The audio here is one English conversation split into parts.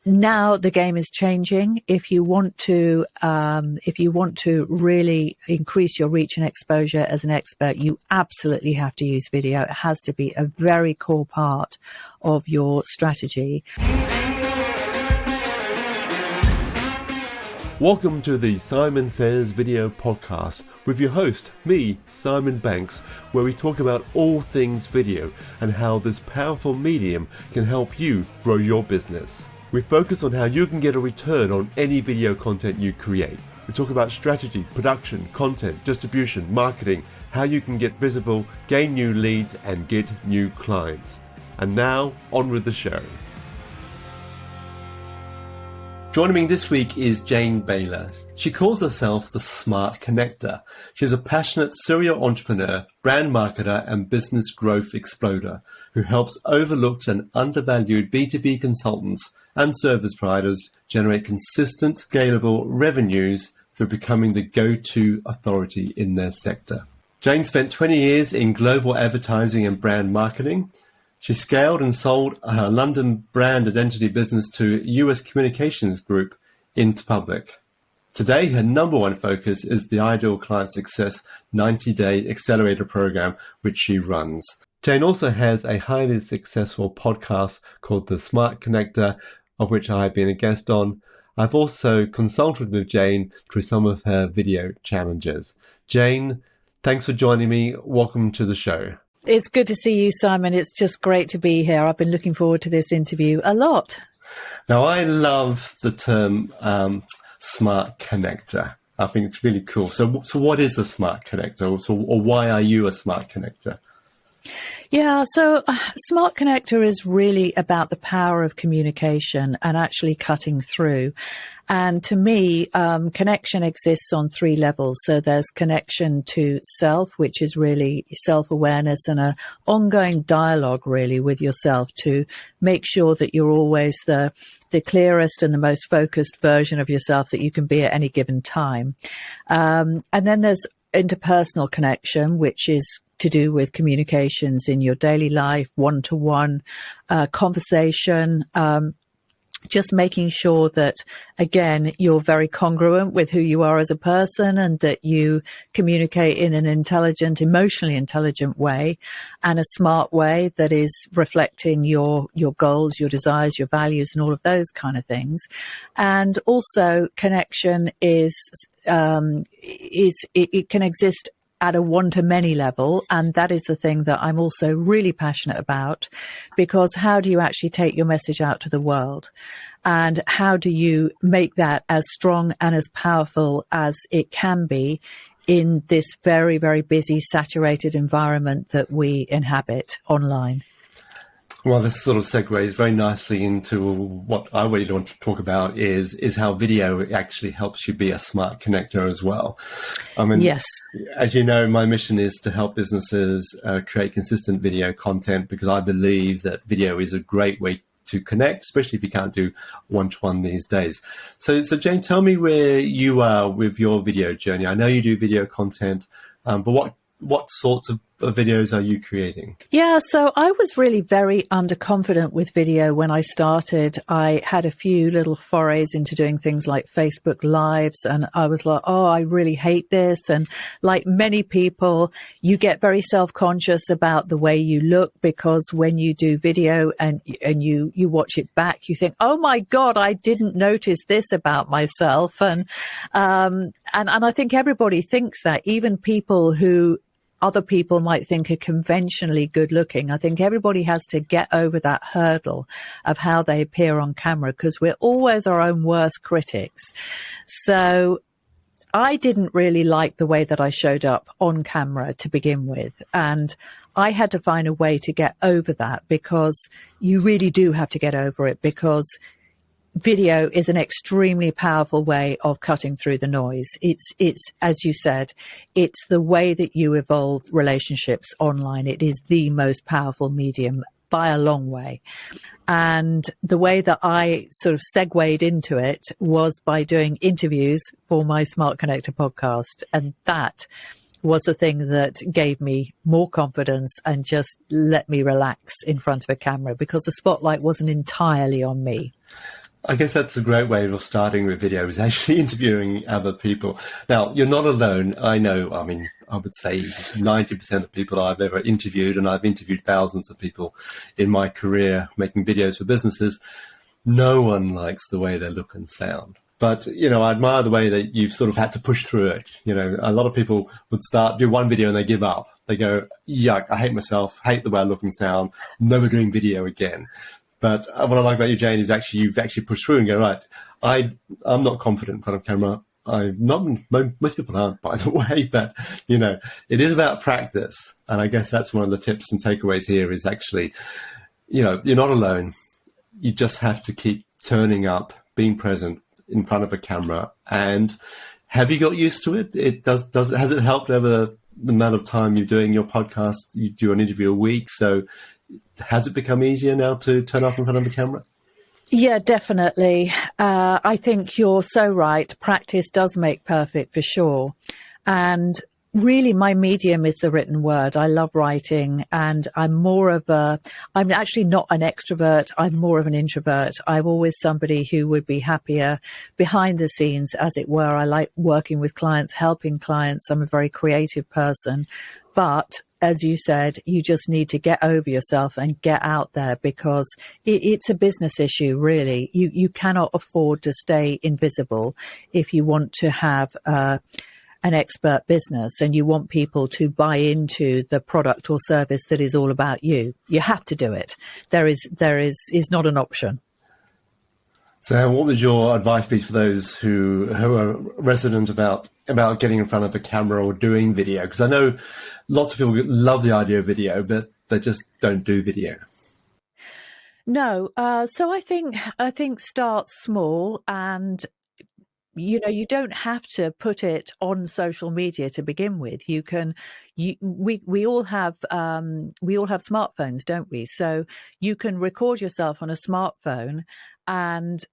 now the game is changing. If you want to really increase your reach and exposure as an expert, you absolutely have to use video. It has to be a very core part of your strategy. Welcome to the Simon Says Video Podcast with your host, me, Simon Banks, where we talk about all things video and how this powerful medium can help you grow your business. We focus on how you can get a return on any video content you create. We talk about strategy, production, content, distribution, marketing, how you can get visible, gain new leads, and get new clients. And now, on with the show. Joining me this week is Jane Bayler. She calls herself the Smart Connector. She's a passionate serial entrepreneur, brand marketer, and business growth exploder who helps overlooked and undervalued B2B consultants and service providers generate consistent, scalable revenues through becoming the go-to authority in their sector. Jane spent 20 years in global advertising and brand marketing. She scaled and sold her London brand identity business to US communications group Interpublic. Today, her number one focus is the Ideal Client Success 90-day accelerator program, which she runs. Jane also has a highly successful podcast called The Smart Connector, of which I've been a guest on. I've also consulted with Jane through some of her video challenges. Jane, thanks for joining me. Welcome to the show. It's good to see you, Simon. It's just great to be here. I've been looking forward to this interview a lot. Now, I love the term Smart Connector. I think it's really cool. So what is a Smart Connector? Or why are you a Smart Connector? Yeah, so Smart Connector is really about the power of communication and actually cutting through. And to me, connection exists on three levels. So there's connection to self, which is really self-awareness and an ongoing dialogue really with yourself to make sure that you're always the clearest and the most focused version of yourself that you can be at any given time. And then there's interpersonal connection, which is to do with communications in your daily life, one-to-one conversation, just making sure that, again, you're very congruent with who you are as a person and that you communicate in an intelligent, emotionally intelligent way and a smart way that is reflecting your goals, your desires, your values, and all of those kind of things. And also connection it can exist at a one-to-many level, and that is the thing that I'm also really passionate about, because how do you actually take your message out to the world? And how do you make that as strong and as powerful as it can be in this very, very busy, saturated environment that we inhabit online? Well, this sort of segues very nicely into what I really want to talk about is how video actually helps you be a smart connector as well. I mean, yes. As you know, my mission is to help businesses create consistent video content, because I believe that video is a great way to connect, especially if you can't do one-to-one these days. So Jane, tell me where you are with your video journey. I know you do video content, but what sorts of videos are you creating? Yeah, so I was really very underconfident with video when I started. I had a few little forays into doing things like Facebook Lives, and I was like, oh, I really hate this. And like many people, you get very self-conscious about the way you look, because when you do video and you watch it back, you think, oh my God, I didn't notice this about myself. And I think everybody thinks that, even people who other people might think are conventionally good looking. I think everybody has to get over that hurdle of how they appear on camera, because we're always our own worst critics. So I didn't really like the way that I showed up on camera to begin with. And I had to find a way to get over that, because you really do have to get over it, because video is an extremely powerful way of cutting through the noise. It's, as you said, it's the way that you evolve relationships online. It is the most powerful medium by a long way. And the way that I sort of segued into it was by doing interviews for my Smart Connector podcast. And that was the thing that gave me more confidence and just let me relax in front of a camera, because the spotlight wasn't entirely on me. I guess that's a great way of starting with video, is actually interviewing other people. Now, you're not alone. I know, I mean, I would say 90% of people I've ever interviewed, and I've interviewed thousands of people in my career making videos for businesses, no one likes the way they look and sound. But, I admire the way that you've sort of had to push through it. A lot of people would do one video and they give up. They go, yuck, I hate myself, hate the way I look and sound, never doing video again. But what I like about you, Jane, is you've actually pushed through and go, right, I'm not confident in front of camera. Most people aren't, by the way, but, it is about practice. And I guess that's one of the tips and takeaways here is actually, you're not alone. You just have to keep turning up, being present in front of a camera. And have you got used to it? Has it helped over the amount of time you're doing your podcast? You do an interview a week. So has it become easier now to turn up in front of the camera? Yeah, definitely. I think you're so right. Practice does make perfect for sure. And really, my medium is the written word. I love writing, and I'm actually not an extrovert. I'm more of an introvert. I'm always somebody who would be happier behind the scenes, as it were. I like working with clients, helping clients. I'm a very creative person. But as you said, you just need to get over yourself and get out there, because it's a business issue, really. You cannot afford to stay invisible if you want to have an expert business and you want people to buy into the product or service that is all about you. You have to do it. There is not an option. So what would your advice be for those who are resident about getting in front of a camera or doing video? Because I know lots of people love the idea of video, but they just don't do video. No. So I think start small, and you don't have to put it on social media to begin with. We all have smartphones, don't we? So you can record yourself on a smartphone, and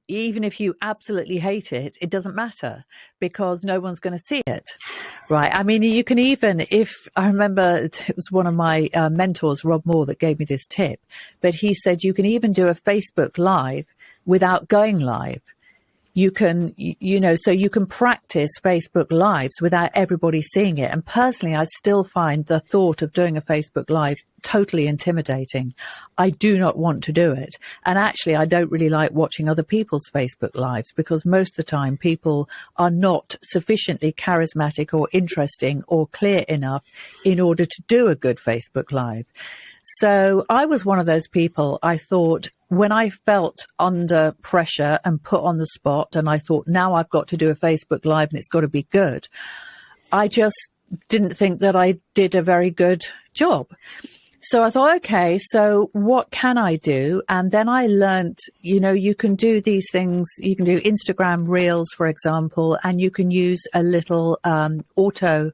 even if you absolutely hate it, it doesn't matter, because no one's going to see it, right? I mean, you can even, I remember it was one of my mentors, Rob Moore, that gave me this tip, but he said you can even do a Facebook Live without going live. You can, so you can practice Facebook Lives without everybody seeing it. And personally, I still find the thought of doing a Facebook Live totally intimidating. I do not want to do it. And actually, I don't really like watching other people's Facebook Lives, because most of the time people are not sufficiently charismatic or interesting or clear enough in order to do a good Facebook Live. So I was one of those people. I thought, when I felt under pressure and put on the spot, and I thought, now I've got to do a Facebook Live and it's got to be good, I just didn't think that I did a very good job. So I thought, okay, so what can I do? And then I learned, you can do these things. You can do Instagram Reels, for example, and you can use a little auto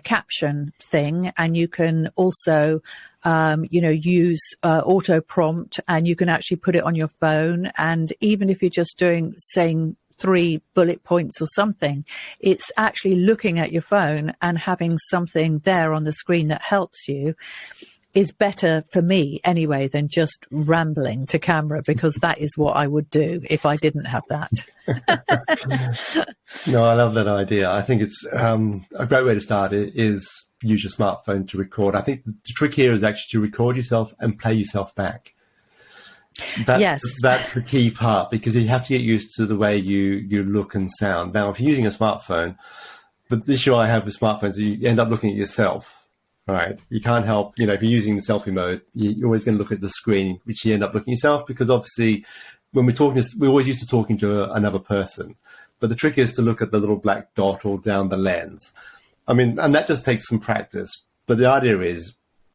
caption thing, and you can also use auto prompt, and you can actually put it on your phone. And even if you're just saying 3 bullet points or something, it's actually looking at your phone and having something there on the screen that helps you is better for me anyway than just rambling to camera, because that is what I would do if I didn't have that. No, I love that idea. I think it's a great way to start is use your smartphone to record. I think the trick here is actually to record yourself and play yourself back. Yes. That's the key part, because you have to get used to the way you look and sound. Now, if you're using a smartphone, the issue I have with smartphones is you end up looking at yourself. Right. You can't help, if you're using the selfie mode, you're always going to look at the screen, which you end up looking at yourself, because obviously when we're talking, we're always used to talking to another person. But the trick is to look at the little black dot all down the lens. I mean, and that just takes some practice. But the idea is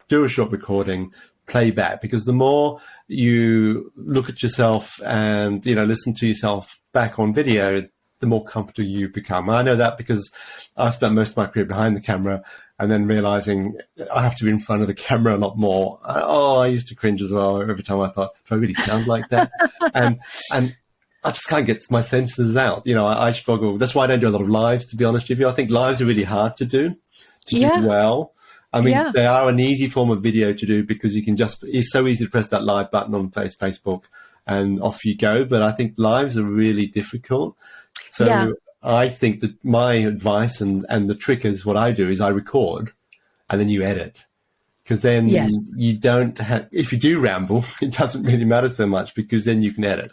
do a short recording, play back, because the more you look at yourself and, listen to yourself back on video, the more comfortable you become. I know that because I've spent most of my career behind the camera, and then realizing I have to be in front of the camera a lot more. I used to cringe as well every time I thought, do I really sound like that? and I just can't get my senses out. I struggle. That's why I don't do a lot of lives, to be honest with you. I think lives are really hard to do well. I mean, they are an easy form of video to do, because you can it's so easy to press that live button on Facebook and off you go. But I think lives are really difficult. So I think that my advice and the trick is what I do is I record and then you edit. Because then you don't have, if you do ramble, it doesn't really matter so much because then you can edit.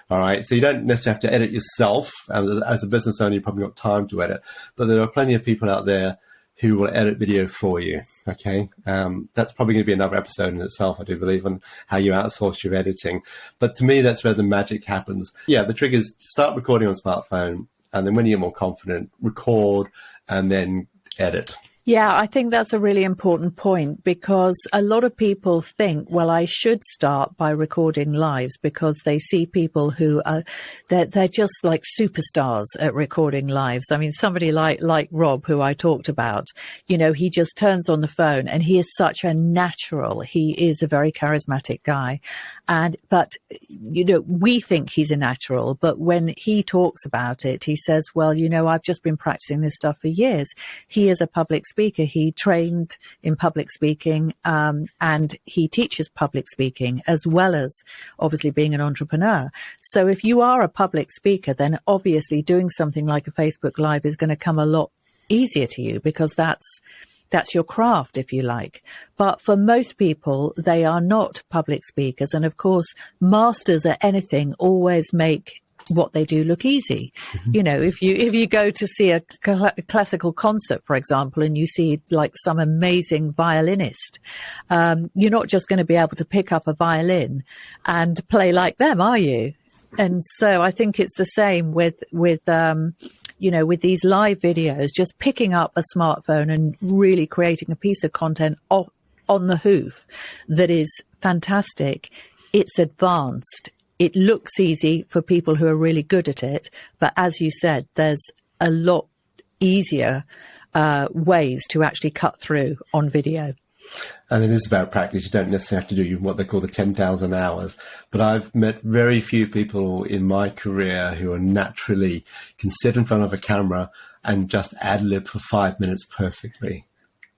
All right. So you don't necessarily have to edit yourself. As a business owner, you probably got time to edit. But there are plenty of people out there who will edit video for you. Okay. That's probably going to be another episode in itself, I do believe, on how you outsource your editing. But to me, that's where the magic happens. Yeah. The trick is start recording on smartphone. And then when you're more confident, record and then edit. Yeah, I think that's a really important point because a lot of people think, well, I should start by recording lives because they see people who are, they're just like superstars at recording lives. I mean, somebody like Rob, who I talked about, you know, he just turns on the phone and he is such a natural. He is a very charismatic guy. But, you know, we think he's a natural, but when he talks about it, he says, well, you know, I've just been practicing this stuff for years. He is a public speaker. He trained in public speaking, and he teaches public speaking as well as obviously being an entrepreneur. So if you are a public speaker, then obviously doing something like a Facebook Live is going to come a lot easier to you because that's your craft, if you like. But for most people, they are not public speakers. And of course, masters at anything always make what they do look easy. You know, if you go to see a classical concert, for example, and you see like some amazing violinist, you're not just going to be able to pick up a violin and play like them, are you? And so I think it's the same with you know, with these live videos, just picking up a smartphone and really creating a piece of content on the hoof that is fantastic. It's advanced. It looks easy for people who are really good at it. But as you said, there's a lot easier ways to actually cut through on video. And it is about practice. You don't necessarily have to do what they call the 10,000 hours. But I've met very few people in my career who are naturally can sit in front of a camera and just ad-lib for 5 minutes perfectly.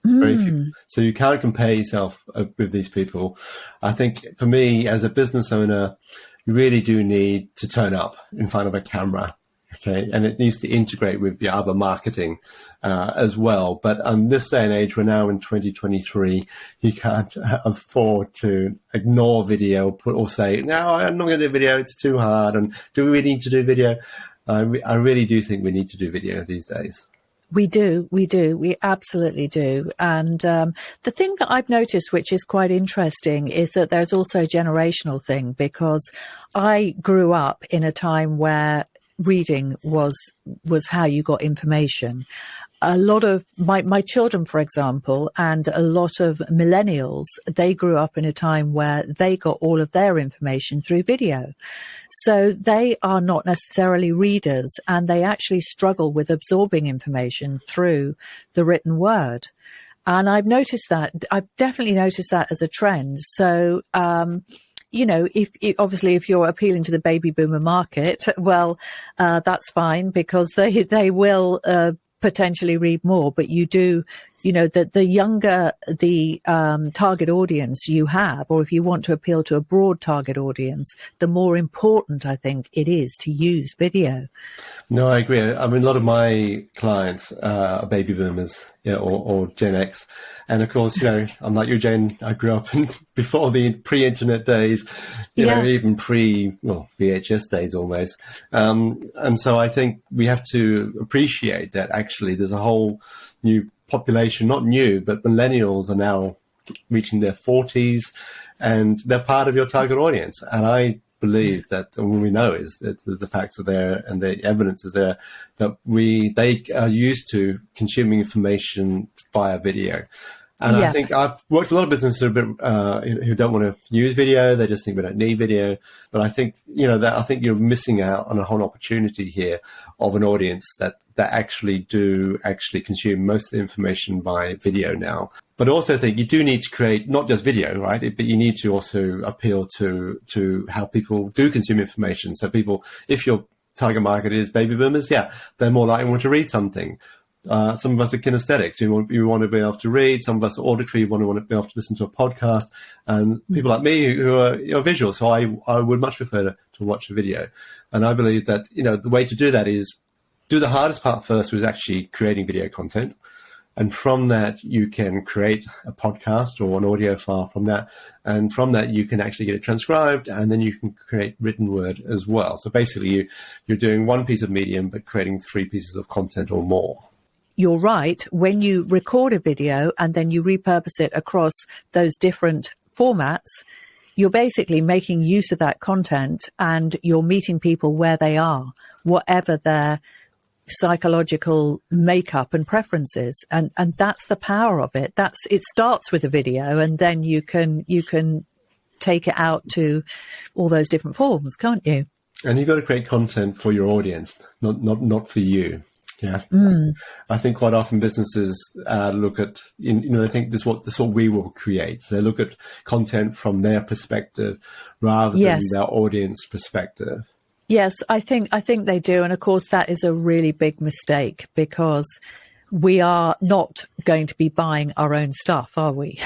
Very few. So you can't compare yourself with these people. I think for me, as a business owner, you really do need to turn up in front of a camera. Okay, and it needs to integrate with the other marketing as well. But on this day and age, we're now in 2023, you can't afford to ignore video or say, no, I'm not going to do video, it's too hard. And do we need to do video? I really do think we need to do video these days. We do. We absolutely do. And the thing that I've noticed, which is quite interesting, is that there's also a generational thing because I grew up in a time where reading was how you got information. A lot of my children, for example, and a lot of millennials, they grew up in a time where they got all of their information through video. So they are not necessarily readers and they actually struggle with absorbing information through the written word. And I've definitely noticed that as a trend. So, you know, if you're appealing to the baby boomer market, well, that's fine because they will potentially read more. But you do, you know, the younger the target audience you have, or if you want to appeal to a broad target audience, the more important I think it is to use video. No, I agree. I mean, a lot of my clients are baby boomers, you know, or Gen X. And of course, you know, I'm like you, Jane. I grew up before the pre-internet days, you know, even VHS days almost. And so I think we have to appreciate that actually there's a whole new population, not new, but millennials are now reaching their 40s and they're part of your target audience. And I believe that, and what we know is that the facts are there and the evidence is there that they are used to consuming information via video. And I think I've worked with a lot of businesses who don't want to use video. They just think we don't need video. But I think, you know, I think you're missing out on a whole opportunity here of an audience that actually consume most of the information by video now. But I also think you do need to create not just video, right? But you need to also appeal to how people do consume information. So people, if your target market is baby boomers, they're more likely to want to read something. Some of us are kinesthetics. We want to be able to read. Some of us are auditory. We want to be able to listen to a podcast. And people like me who are visual. So I would much prefer to watch a video. And I believe that, the way to do that is do the hardest part first, which is actually creating video content. And from that, you can create a podcast or an audio file from that. And from that, you can actually get it transcribed, and then you can create written word as well. So basically, you're doing one piece of medium, but creating 3 pieces of content or more. You're right. When you record a video and then you repurpose it across those different formats, you're basically making use of that content, and you're meeting people where they are, whatever their psychological makeup and preferences, and that's the power of it. It starts with a video, and then you can take it out to all those different forms, can't you? And you've got to create content for your audience, not for you. Yeah. I think quite often businesses look at, they think this is what we will create. So they look at content from their perspective rather than their audience perspective. Yes, I think they do. And of course, that is a really big mistake, because we are not going to be buying our own stuff, are we?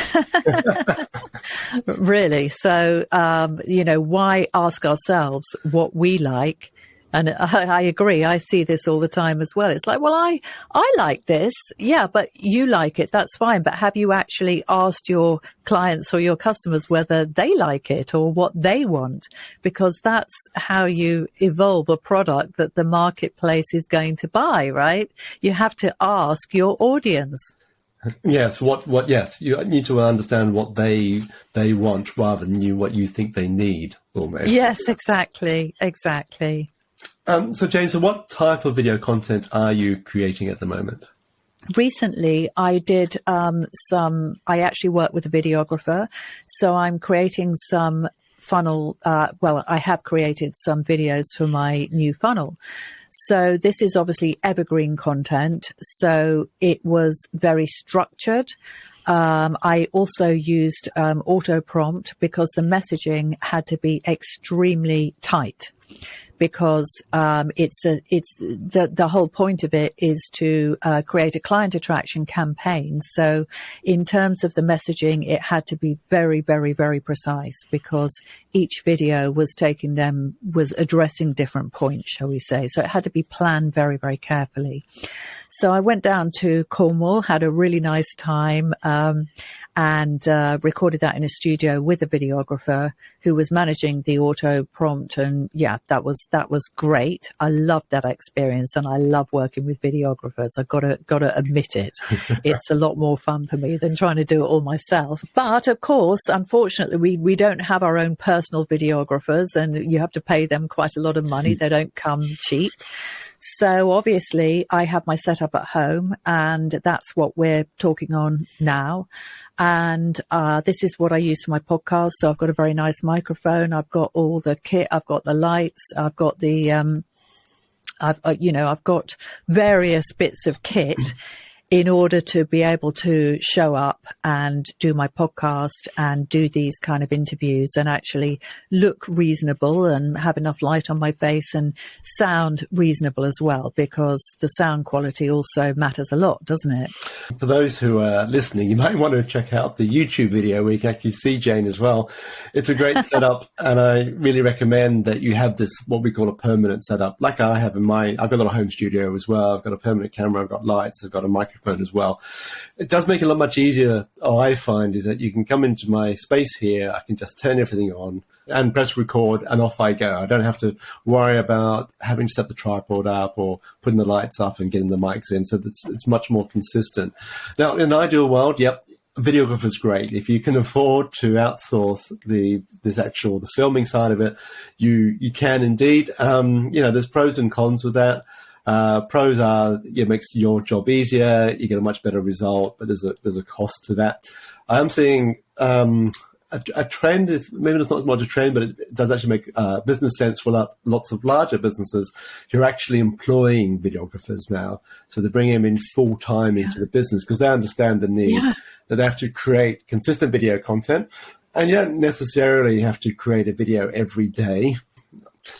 Really. So, why ask ourselves what we like? And I agree. I see this all the time as well. It's like, well, I like this. Yeah, but you like it. That's fine. But have you actually asked your clients or your customers whether they like it or what they want? Because that's how you evolve a product that the marketplace is going to buy, right? You have to ask your audience. Yes. Yes. You need to understand what they want rather than what you think they need, almost. Yes, exactly. So Jane, what type of video content are you creating at the moment? Recently, I did I actually work with a videographer. So I'm creating some funnel. I have created some videos for my new funnel. So this is obviously evergreen content. So it was very structured. I also used auto prompt because the messaging had to be extremely tight. Because the whole point of it is to create a client attraction campaign. So in terms of the messaging, it had to be very, very, very precise, because each video was addressing different points, shall we say. So it had to be planned very, very carefully. So I went down to Cornwall, had a really nice time, and recorded that in a studio with a videographer who was managing the auto prompt. And yeah, that was great. I loved that experience, and I love working with videographers. I've got to admit it. It's a lot more fun for me than trying to do it all myself. But of course, unfortunately, we don't have our own personal videographers, and you have to pay them quite a lot of money. They don't come cheap. So obviously I have my setup at home, and that's what we're talking on now. And this is what I use for my podcast. So I've got a very nice microphone. I've got all the kit. I've got the lights. I've got I've got various bits of kit in order to be able to show up and do my podcast and do these kind of interviews and actually look reasonable and have enough light on my face and sound reasonable as well, because the sound quality also matters a lot, doesn't it? For those who are listening, you might want to check out the YouTube video where you can actually see Jane as well. It's a great setup, and I really recommend that you have this, what we call a permanent setup, like I have in mine. I've got a little home studio as well. I've got a permanent camera, I've got lights, I've got a microphone as well. It does make it a lot much easier. All I find is that you can come into my space here, I can just turn everything on and press record, and off I go. I don't have to worry about having to set the tripod up or putting the lights up and getting the mics in. So it's much more consistent. Now, in an ideal world, a videographer is great. If you can afford to outsource the filming side of it, you can indeed. There's pros and cons with that. Pros are, it makes your job easier, you get a much better result, but there's a cost to that. I am seeing a trend, maybe it's not much a trend, but it does actually make business sense for lots of larger businesses who are actually employing videographers now. So they're bringing them in full time into the business because they understand the need that they have to create consistent video content. And you don't necessarily have to create a video every day.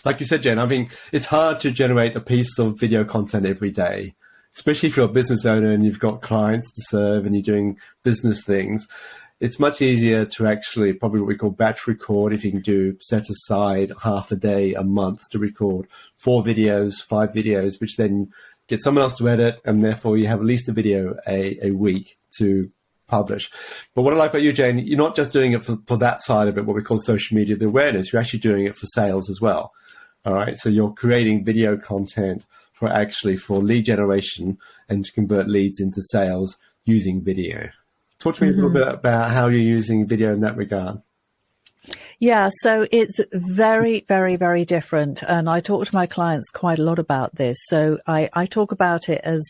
Like you said, Jen, I mean, it's hard to generate a piece of video content every day. especially if you're a business owner and you've got clients to serve and you're doing business things, it's much easier to actually probably what we call batch record. If you can set aside half a day a month to record 4 videos, 5 videos, which then get someone else to edit, and therefore you have at least a video a week to publish. But what I like about you, Jane, you're not just doing it for that side of it, what we call social media, the awareness, you're actually doing it for sales as well. All right. So you're creating video content for lead generation and to convert leads into sales using video. Talk to me a little bit about how you're using video in that regard. Yeah, so it's very, very, very different. And I talk to my clients quite a lot about this. So I talk about it as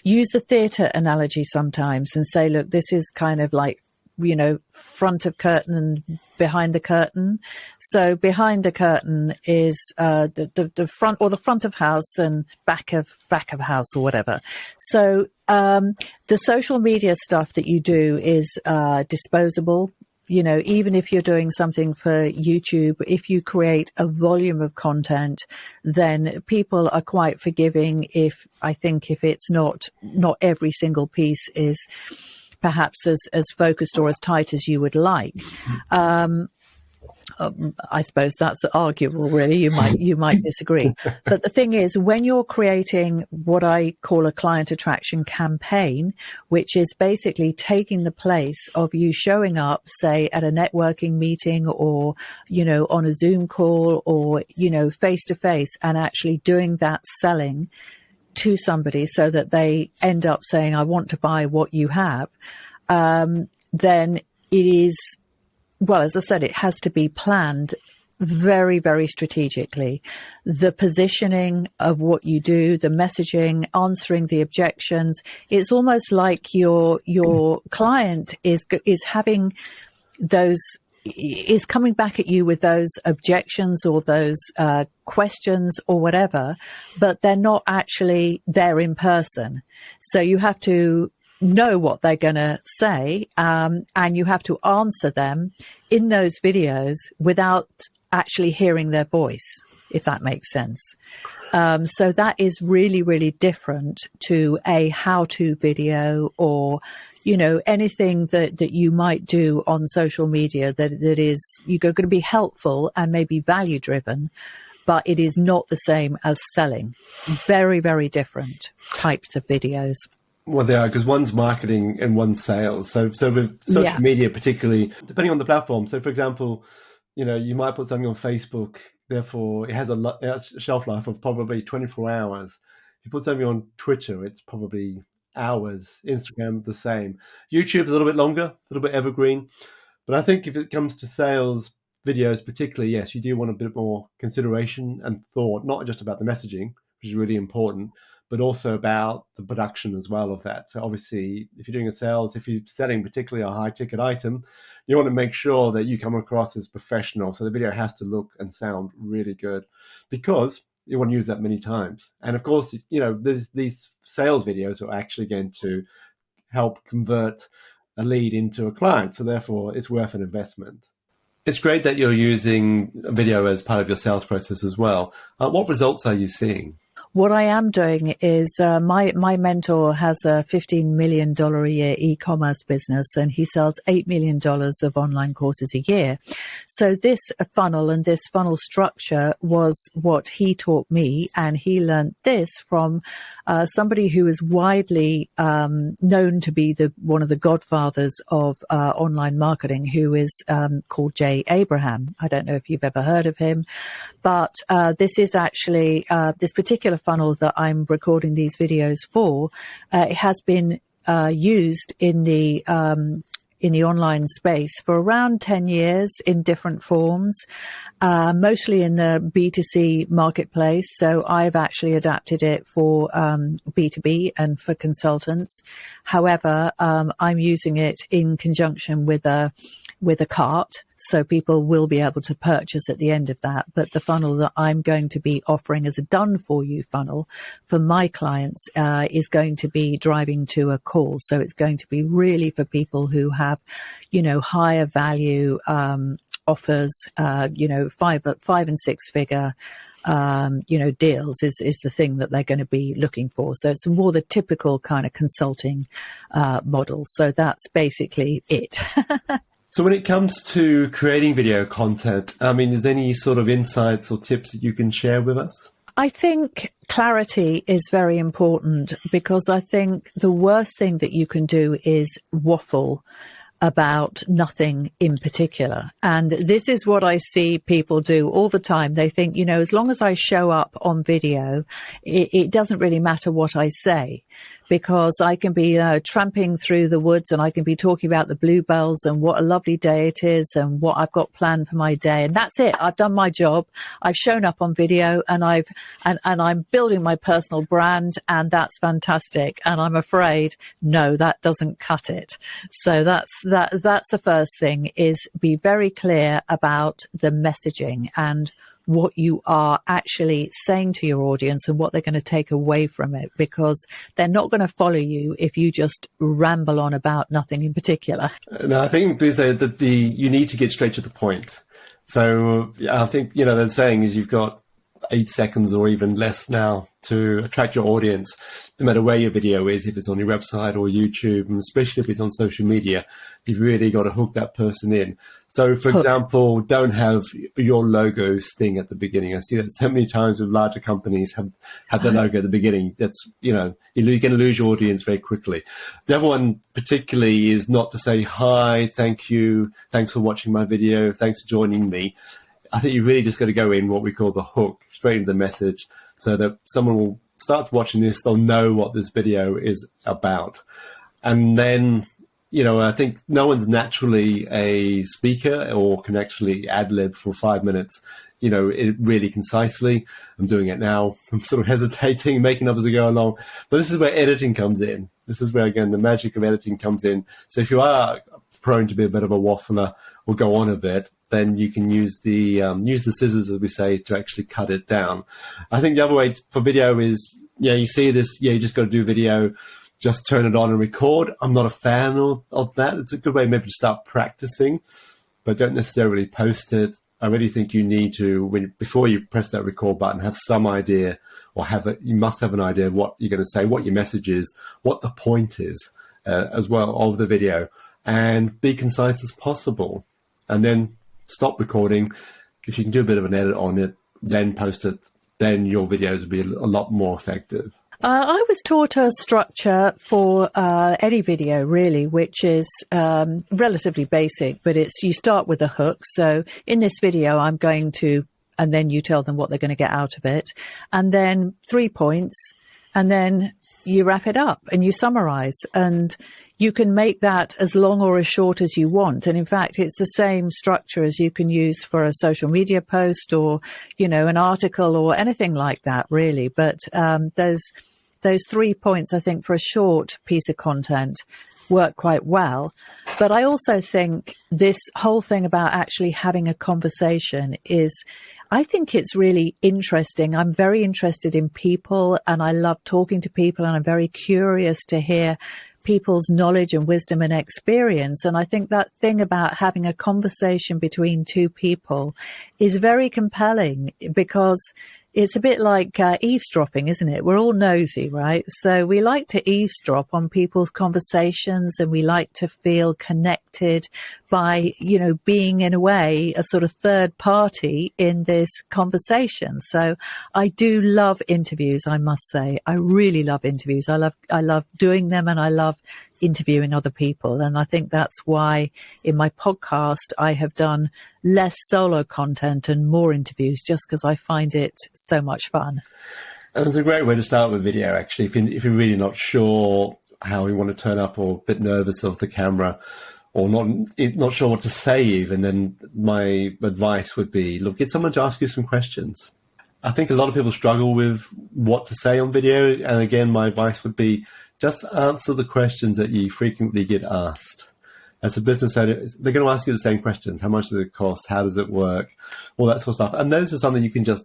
use the theatre analogy sometimes and say, look, this is kind of like, front of curtain and behind the curtain. So behind the curtain is the front, or the front of house, and back of house, or whatever. So the social media stuff that you do is disposable. Even if you're doing something for YouTube, if you create a volume of content, then people are quite forgiving if it's not every single piece is perhaps as focused or as tight as you would like. I suppose that's arguable, really. You might disagree. But the thing is, when you're creating what I call a client attraction campaign, which is basically taking the place of you showing up, say, at a networking meeting or, on a Zoom call or, face to face, and actually doing that selling to somebody so that they end up saying, I want to buy what you have, then it is, well, as I said, it has to be planned very, very strategically. The positioning of what you do, the messaging, answering the objections. It's almost like your client is having those, is coming back at you with those objections or those questions or whatever, but they're not actually there in person. So you have to know what they're going to say, and you have to answer them in those videos without actually hearing their voice, if that makes sense. So that is really, really different to a how-to video or, anything that you might do on social media that is, you're going to be helpful and maybe value driven, but it is not the same as selling. Very, very different types of videos. Well, they are, because one's marketing and one's sales. So with social media, particularly, depending on the platform. So, for example, you might put something on Facebook, therefore it has a shelf life of probably 24 hours. If you put something on Twitter, it's probably hours. Instagram, the same. YouTube, a little bit longer, a little bit evergreen. But I think if it comes to sales videos particularly, yes, you do want a bit more consideration and thought, not just about the messaging, which is really important, but also about the production as well of that. So obviously, if you're doing if you're selling particularly a high ticket item, you want to make sure that you come across as professional. So the video has to look and sound really good, because you want to use that many times. And of course, there's these sales videos are actually going to help convert a lead into a client. So therefore, it's worth an investment. It's great that you're using video as part of your sales process as well. What results are you seeing? What I am doing is my mentor has a $15 million a year e-commerce business, and he sells $8 million of online courses a year. So this funnel and this funnel structure was what he taught me, and he learned this from somebody who is widely known to be one of the godfathers of online marketing, who is called Jay Abraham. I don't know if you've ever heard of him, but this is actually this particular funnel that I'm recording these videos for. It has been used in the online space for around 10 years in different forms, mostly in the B2C marketplace. So I've actually adapted it for B2B and for consultants. However, I'm using it in conjunction with a cart, so people will be able to purchase at the end of that. But the funnel that I'm going to be offering as a done-for-you funnel for my clients is going to be driving to a call. So it's going to be really for people who have, higher value offers, 5 and 6 figure deals is the thing that they're going to be looking for. So it's more the typical kind of consulting model. So that's basically it. So when it comes to creating video content, I mean, is there any sort of insights or tips that you can share with us? I think clarity is very important, because I think the worst thing that you can do is waffle about nothing in particular. And this is what I see people do all the time. They think, as long as I show up on video, it doesn't really matter what I say, because I can be tramping through the woods and I can be talking about the bluebells and what a lovely day it is and what I've got planned for my day. And that's it. I've done my job. I've shown up on video, and I'm building my personal brand, and that's fantastic. And I'm afraid, no, that doesn't cut it. So that's the first thing, is be very clear about the messaging and what you are actually saying to your audience and what they're going to take away from it, because they're not going to follow you if you just ramble on about nothing in particular. No, I think that you need to get straight to the point. So I think, the saying is you've got 8 seconds or even less now to attract your audience, no matter where your video is, if it's on your website or YouTube, and especially if it's on social media. You've really got to hook that person in. So, for example, don't have your logo sting at the beginning. I see that so many times with larger companies have the logo at the beginning. That's, you're going to lose your audience very quickly. The other one particularly is not to say, hi, thank you, thanks for watching my video, thanks for joining me. I think you really just got to go in what we call the hook, straight into the message, so that someone will start watching this, they'll know what this video is about. And then, I think no one's naturally a speaker or can actually ad-lib for 5 minutes, it really concisely. I'm doing it now. I'm sort of hesitating, making up as I go along. But this is where editing comes in. This is where, again, the magic of editing comes in. So if you are prone to be a bit of a waffler or go on a bit, then you can use the scissors, as we say, to actually cut it down. I think the other way for video is, you see this, you just got to do video, just turn it on and record. I'm not a fan of that. It's a good way maybe to start practicing, but don't necessarily post it. I really think you need to, before you press that record button, have some idea, or you must have an idea of what you're going to say, what your message is, what the point is as well of the video, and be concise as possible. And then stop recording. If you can do a bit of an edit on it, then post it, then your videos will be a lot more effective. I was taught a structure for any video, really, which is relatively basic, but you start with a hook. So in this video, I'm going to, and then you tell them what they're going to get out of it, and then 3 points, and then you wrap it up and you summarize, and you can make that as long or as short as you want. And in fact, it's the same structure as you can use for a social media post or, an article or anything like that, really. But those 3 points, I think, for a short piece of content work quite well. But I also think this whole thing about actually having a conversation I think it's really interesting. I'm very interested in people, and I love talking to people, and I'm very curious to hear people's knowledge and wisdom and experience. And I think that thing about having a conversation between two people is very compelling, because it's a bit like eavesdropping, isn't it? We're all nosy, right? So we like to eavesdrop on people's conversations, and we like to feel connected by, being in a way a sort of third party in this conversation. So I do love interviews, I must say. I really love interviews. I love doing them, and I love interviewing other people. And I think that's why in my podcast, I have done less solo content and more interviews, just because I find it so much fun. And it's a great way to start with video, actually. If you're really not sure how you want to turn up, or a bit nervous of the camera, or not sure what to say even, then my advice would be, look, get someone to ask you some questions. I think a lot of people struggle with what to say on video. And again, my advice would be, just answer the questions that you frequently get asked. As a business owner, they're going to ask you the same questions. How much does it cost? How does it work? All that sort of stuff. And those are something you can just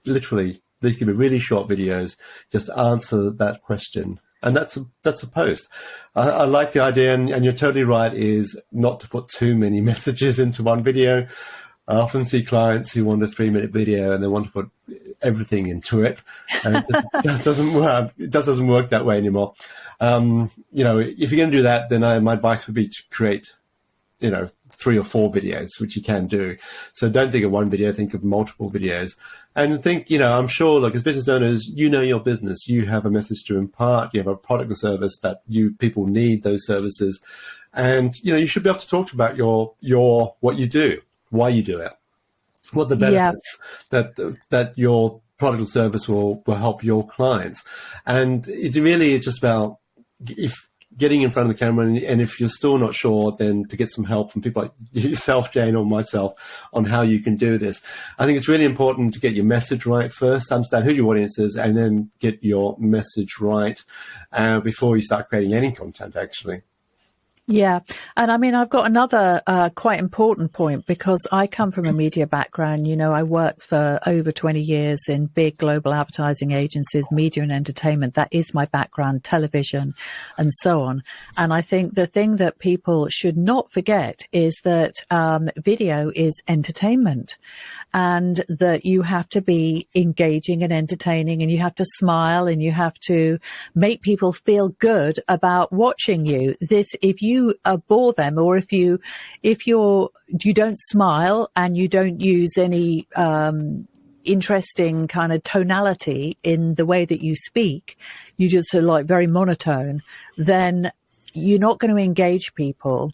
literally, these can be really short videos, just answer that question. And that's a post. I like the idea, and you're totally right, is not to put too many messages into one video. I often see clients who want a 3-minute video and they want to put everything into it. And it just doesn't work. It just doesn't work that way anymore. If you're going to do that, then my advice would be to create, 3 or 4 videos, which you can do. So don't think of one video, think of multiple videos. And think, I'm sure, as business owners, your business, you have a message to impart, you have a product or service that people need those services. And, you should be able to talk about what you do, why you do it, what the benefits that your product or service will help your clients. And it really is just about getting in front of the camera, and if you're still not sure, then to get some help from people like yourself, Jane, or myself on how you can do this. I think it's really important to get your message right first, understand who your audience is, and then get your message right before you start creating any content, actually. Yeah. And I mean, I've got another quite important point, because I come from a media background. I worked for over 20 years in big global advertising agencies, media and entertainment. That is my background, television and so on. And I think the thing that people should not forget is that video is entertainment, and that you have to be engaging and entertaining, and you have to smile, and you have to make people feel good about watching you. If you bore them, or if you don't smile and you don't use any interesting kind of tonality in the way that you speak, you just are very monotone, then you're not going to engage people.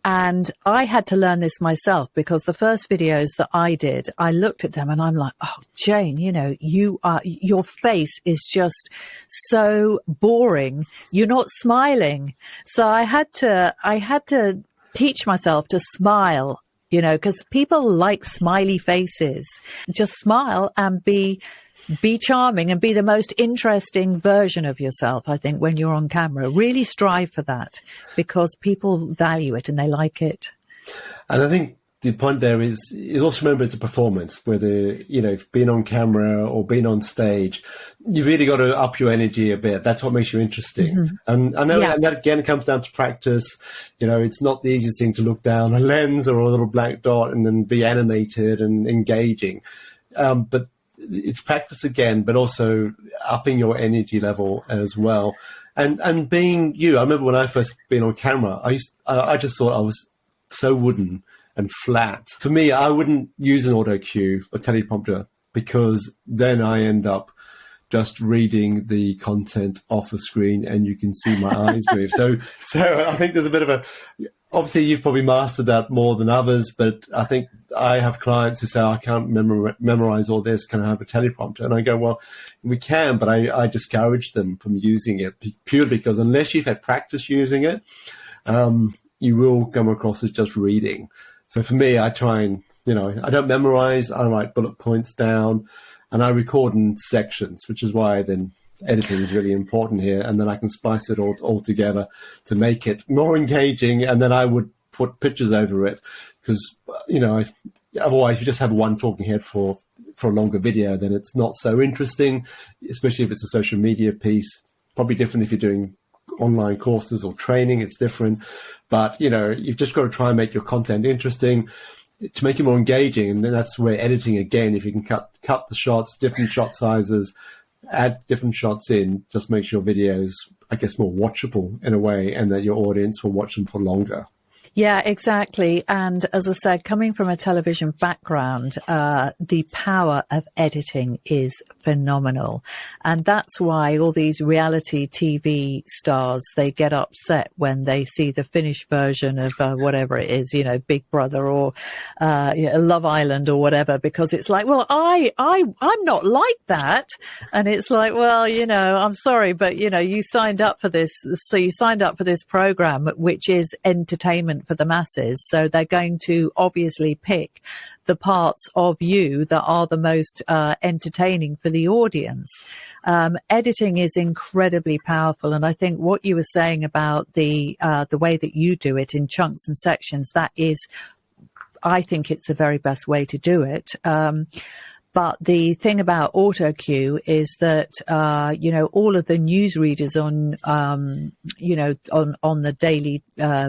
And I had to learn this myself, because the first videos that I did, I looked at them and I'm like, oh, Jane, your face is just so boring. You're not smiling. So I had to teach myself to smile, because people like smiley faces. Just smile and be charming and be the most interesting version of yourself. I think when you're on camera, really strive for that, because people value it and they like it. And I think the point there is, you also remember it's a performance, whether, being on camera or being on stage, you've really got to up your energy a bit. That's what makes you interesting. Mm-hmm. And I know, and that again comes down to practice. It's not the easiest thing to look down a lens or a little black dot and then be animated and engaging. But it's practice again, but also upping your energy level as well. And being you. I remember when I first been on camera, I just thought I was so wooden and flat. For me, I wouldn't use an auto cue or teleprompter, because then I end up just reading the content off the screen and you can see my eyes move. So I think there's a bit of obviously you've probably mastered that more than others, but I think I have clients who say, I can't memorize all this. Can I have a teleprompter? And I go, well, we can, but I discourage them from using it purely because unless you've had practice using it, you will come across as just reading. So for me, I try and, I don't memorize, I write bullet points down and I record in sections, which is why then editing is really important here. And then I can splice it all together to make it more engaging. And then I would put pictures over it because, otherwise you just have one talking head for a longer video, then it's not so interesting, especially if it's a social media piece. Probably different if you're doing online courses or training, it's different. But, you've just got to try and make your content interesting to make it more engaging. And then that's where editing, again, if you can cut the shots, different shot sizes, add different shots in, just makes your videos, I guess, more watchable in a way, and that your audience will watch them for longer. Yeah, exactly. And as I said, coming from a television background, the power of editing is phenomenal. And that's why all these reality TV stars, they get upset when they see the finished version of whatever it is, Big Brother or Love Island or whatever, because it's like, well, I'm not like that. And it's like, well, I'm sorry, but, you signed up for this. So you signed up for this program, which is entertainment for the masses. So they're going to obviously pick the parts of you that are the most entertaining for the audience. Editing is incredibly powerful. And I think what you were saying about the way that you do it in chunks and sections, I think it's the very best way to do it. But the thing about auto cue is that, all of the newsreaders on the daily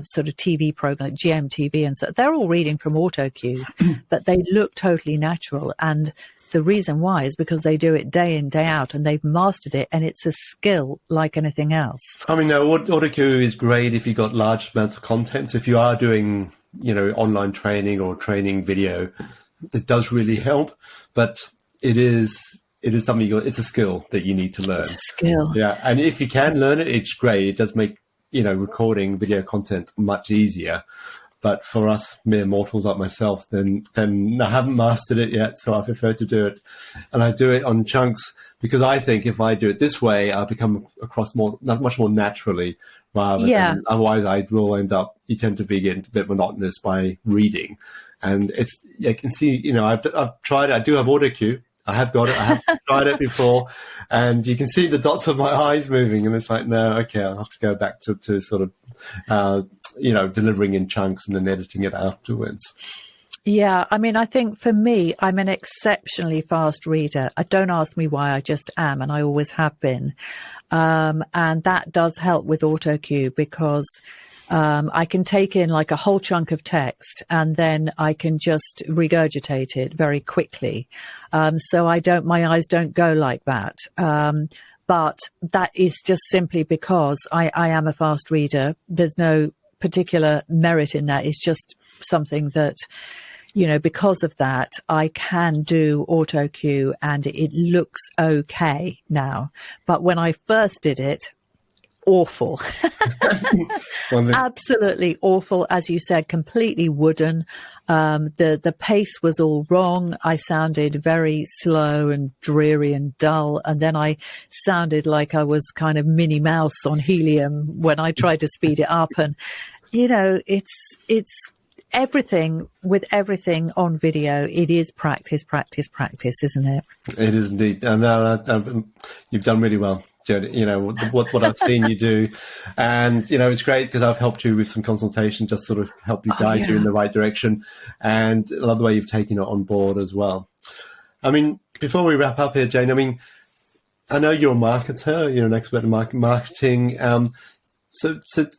sort of TV program, like GMTV and so, they're all reading from auto cues, but they look totally natural. And the reason why is because they do it day in, day out, and they've mastered it, and it's a skill like anything else. I mean, no, AutoCue is great if you've got large amounts of content. So if you are doing, online training or training video, it does really help. But it is something it's a skill that you need to learn. It's a skill. Yeah. And if you can learn it, it's great. It does make, recording video content much easier. But for us mere mortals like myself, then I haven't mastered it yet, so I prefer to do it. And I do it on chunks because I think if I do it this way, I'll become across much more naturally rather than otherwise you tend to be getting a bit monotonous by reading. And I can see, I've tried it. I do have AutoCue. I have got it. I have tried it before, and you can see the dots of my eyes moving, and it's like, no, okay, I'll have to go back to sort of, delivering in chunks and then editing it afterwards. Yeah, I mean, I think for me, I'm an exceptionally fast reader. Don't ask me why, I just am, and I always have been. And that does help with AutoCue because I can take in like a whole chunk of text and then I can just regurgitate it very quickly. So my eyes don't go like that. But that is just simply because I am a fast reader. There's no particular merit in that. It's just something that, because of that, I can do AutoCue and it looks okay now. But when I first did it, awful. Absolutely awful. As you said, completely wooden. The pace was all wrong. I sounded very slow and dreary and dull. And then I sounded like I was kind of Minnie Mouse on helium when I tried to speed it up. And, it's everything with everything on video. It is practice, isn't it? It is indeed. And you've done really well, Jodie. What I've seen you do, and it's great because I've helped you with some consultation, just sort of help you guide you in the right direction, and I love the way you've taken it on board as well. I mean, before we wrap up here, Jane, I mean, I know you're a marketer, you're an expert in marketing. So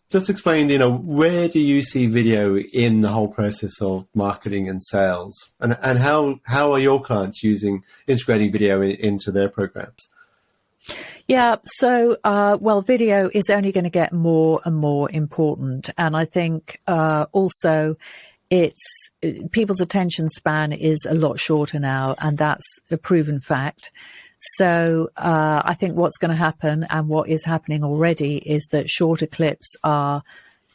just explain, where do you see video in the whole process of marketing and sales, and how are your clients integrating video into their programs? Yeah, so, video is only going to get more and more important. And I think also people's attention span is a lot shorter now, and that's a proven fact. So I think what's going to happen, and what is happening already, is that shorter clips are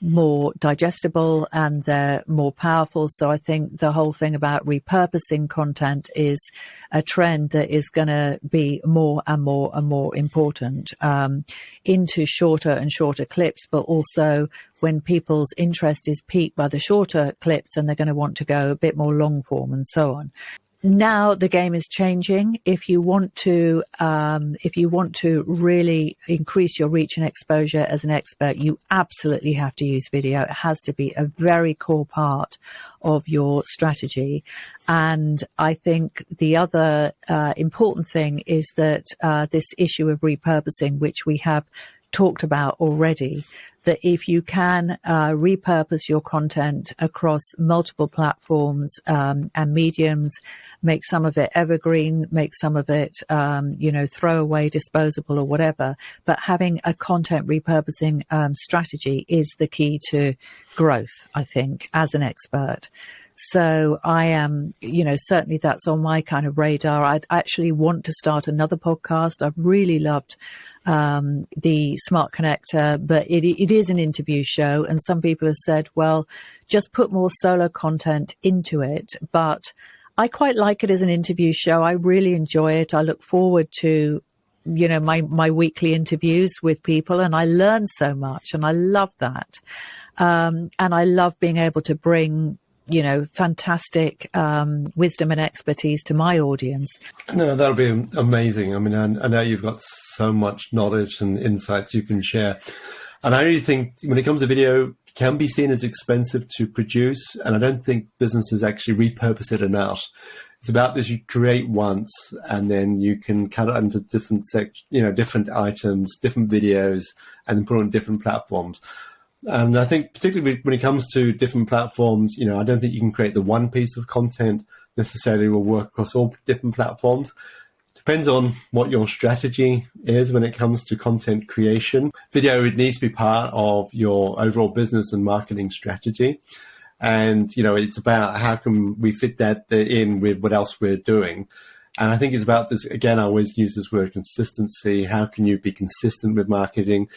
more digestible and they're more powerful. So I think the whole thing about repurposing content is a trend that is going to be more and more and more important into shorter and shorter clips, but also when people's interest is piqued by the shorter clips and they're going to want to go a bit more long form and so on. Now the game is changing. If you want to really increase your reach and exposure as an expert, you absolutely have to use video. It has to be a very core part of your strategy. And I think the other important thing is that this issue of repurposing, which we have talked about already, that if you can repurpose your content across multiple platforms and mediums, make some of it evergreen, make some of it, throwaway, disposable or whatever, but having a content repurposing strategy is the key to growth, I think, as an expert. So I am, certainly that's on my kind of radar. I actually want to start another podcast. I've really loved the Smart Connector, but it is an interview show. And some people have said, well, just put more solo content into it. But I quite like it as an interview show. I really enjoy it. I look forward to, my weekly interviews with people, and I learn so much, and I love that. And I love being able to bring fantastic wisdom and expertise to my audience. No, that'll be amazing. I mean, I know you've got so much knowledge and insights you can share. And I really think when it comes to video, it can be seen as expensive to produce. And I don't think businesses actually repurpose it enough. It's about this: you create once, and then you can cut it into different different items, different videos, and then put it on different platforms. And I think particularly when it comes to different platforms, I don't think you can create the one piece of content necessarily will work across all different platforms. Depends on what your strategy is when it comes to content creation. Video, it needs to be part of your overall business and marketing strategy. And, it's about how can we fit that in with what else we're doing. And I think it's about this, again, I always use this word consistency. How can you be consistent with marketing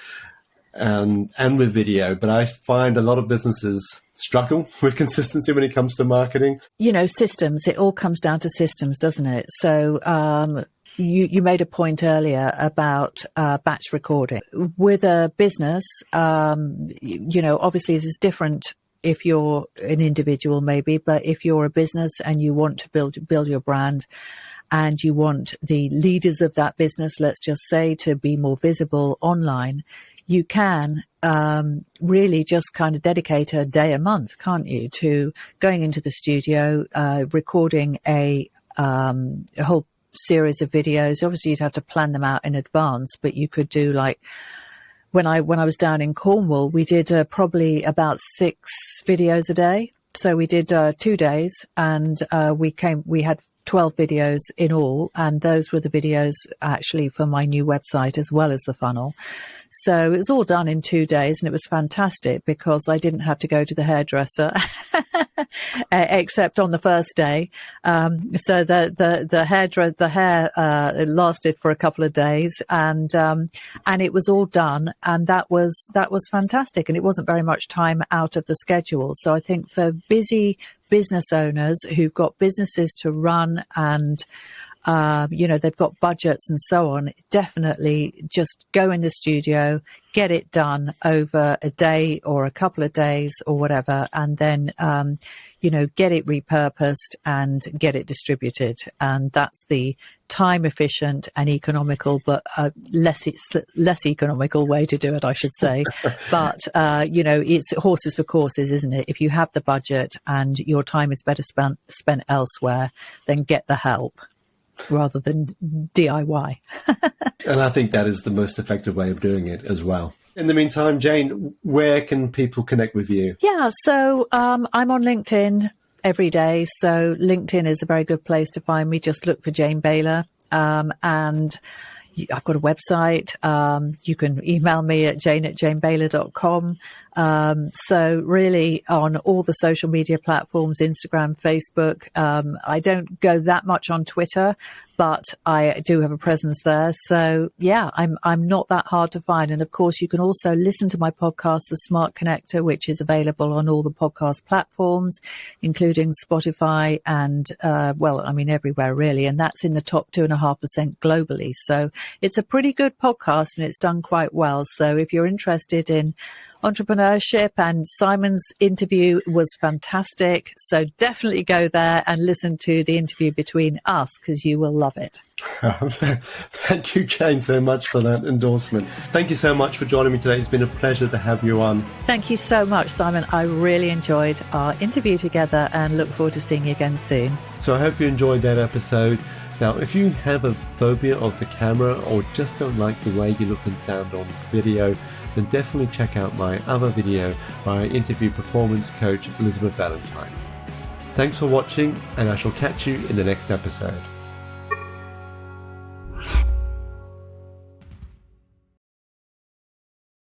and with video? But I find a lot of businesses struggle with consistency when it comes to marketing. Systems, it all comes down to systems, doesn't it? So you made a point earlier about batch recording. With a business, obviously this is different if you're an individual maybe, but if you're a business and you want to build your brand and you want the leaders of that business, let's just say, to be more visible online, you can really just kind of dedicate a day a month, can't you, to going into the studio, recording a whole series of videos. Obviously, you'd have to plan them out in advance, but you could do like when I was down in Cornwall, we did probably about 6 videos a day. So we did 2 days, and we had 12 videos in all, and those were the videos actually for my new website as well as the funnel. So it was all done in 2 days, and it was fantastic because I didn't have to go to the hairdresser except on the first day. So the hair it lasted for a couple of days, and it was all done, and that was fantastic, and it wasn't very much time out of the schedule. So I think for busy business owners who've got businesses to run and they've got budgets and so on, definitely just go in the studio, get it done over a day or a couple of days or whatever, and then, get it repurposed and get it distributed. And that's the time efficient and economical, but less economical way to do it, I should say. But, it's horses for courses, isn't it? If you have the budget and your time is better spent elsewhere, then get the help rather than DIY. And I think that is the most effective way of doing it as well. In the meantime, Jane, where can people connect with you? Yeah, so I'm on LinkedIn every day. So LinkedIn is a very good place to find me. Just look for Jane Bayler. And I've got a website. You can email me at jane@janebayler.com. So really on all the social media platforms, Instagram, Facebook. I don't go that much on Twitter, but I do have a presence there. So yeah, I'm not that hard to find. And of course, you can also listen to my podcast, The Smart Connector, which is available on all the podcast platforms, including Spotify and, everywhere really. And that's in the top 2.5% globally. So it's a pretty good podcast and it's done quite well. So if you're interested in entrepreneurship, and Simon's interview was fantastic. So definitely go there and listen to the interview between us because you will love it. Thank you, Jane, so much for that endorsement. Thank you so much for joining me today. It's been a pleasure to have you on. Thank you so much, Simon. I really enjoyed our interview together and look forward to seeing you again soon. So I hope you enjoyed that episode. Now, if you have a phobia of the camera or just don't like the way you look and sound on video, then definitely check out my other video where I interview performance coach Elizabeth Valentine. Thanks for watching, and I shall catch you in the next episode.